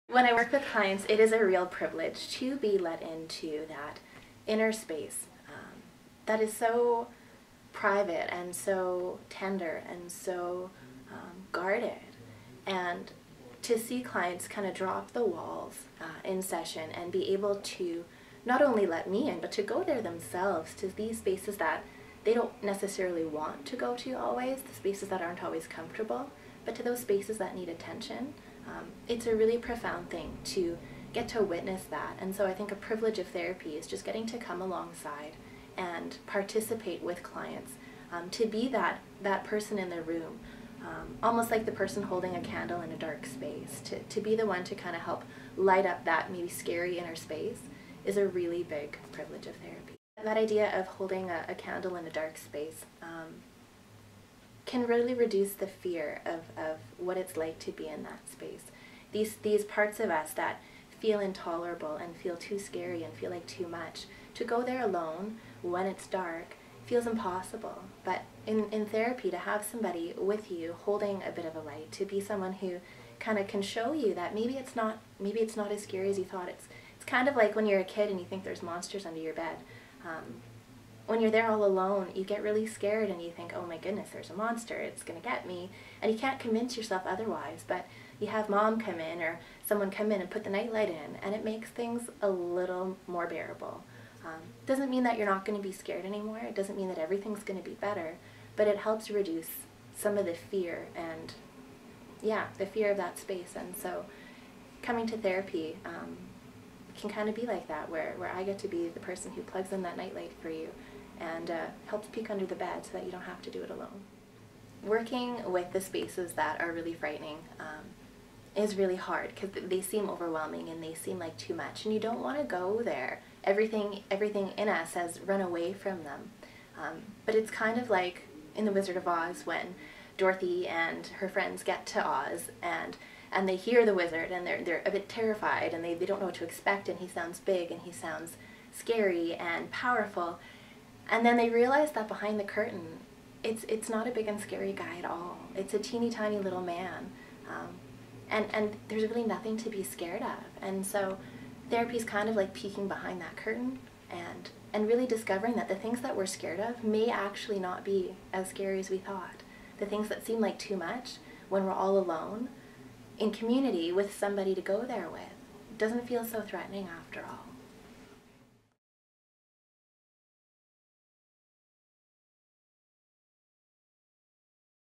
When I work with clients, it is a real privilege to be let into that inner space that is so private and so tender and so guarded. And to see clients kind of drop the walls in session and be able to not only let me in, but to go there themselves to these spaces that they don't necessarily want to go to always, the spaces that aren't always comfortable, but to those spaces that need attention. It's a really profound thing to get to witness that. And so I think a privilege of therapy is just getting to come alongside and participate with clients, to be that person in the room, almost like the person holding a candle in a dark space, to be the one to kind of help light up that maybe scary inner space is a really big privilege of therapy. That idea of holding a candle in a dark space can really reduce the fear of what it's like to be in that space. These parts of us that feel intolerable and feel too scary and feel like too much, to go there alone when it's dark feels impossible. But in therapy, to have somebody with you holding a bit of a light, to be someone who kind of can show you that maybe it's not as scary as you thought. It's kind of like when you're a kid and you think there's monsters under your bed. When you're there all alone, you get really scared and you think, oh my goodness, there's a monster, it's going to get me. And you can't convince yourself otherwise, but you have mom come in or someone come in and put the nightlight in, and it makes things a little more bearable. Doesn't mean that you're not going to be scared anymore, it doesn't mean that everything's going to be better, but it helps reduce some of the fear and, yeah, the fear of that space. And so coming to therapy can kind of be like that, where I get to be the person who plugs in that nightlight for you and helps peek under the bed so that you don't have to do it alone. Working with the spaces that are really frightening is really hard because they seem overwhelming and they seem like too much, and you don't want to go there. Everything in us says run away from them. But it's kind of like in The Wizard of Oz when Dorothy and her friends get to Oz and they hear the wizard and they're a bit terrified and they don't know what to expect, and he sounds big and he sounds scary and powerful. And then they realize that behind the curtain, it's not a big and scary guy at all. It's a teeny tiny little man. And there's really nothing to be scared of. And so therapy is kind of like peeking behind that curtain and really discovering that the things that we're scared of may actually not be as scary as we thought. The things that seem like too much when we're all alone in community with somebody to go there with doesn't feel so threatening after all.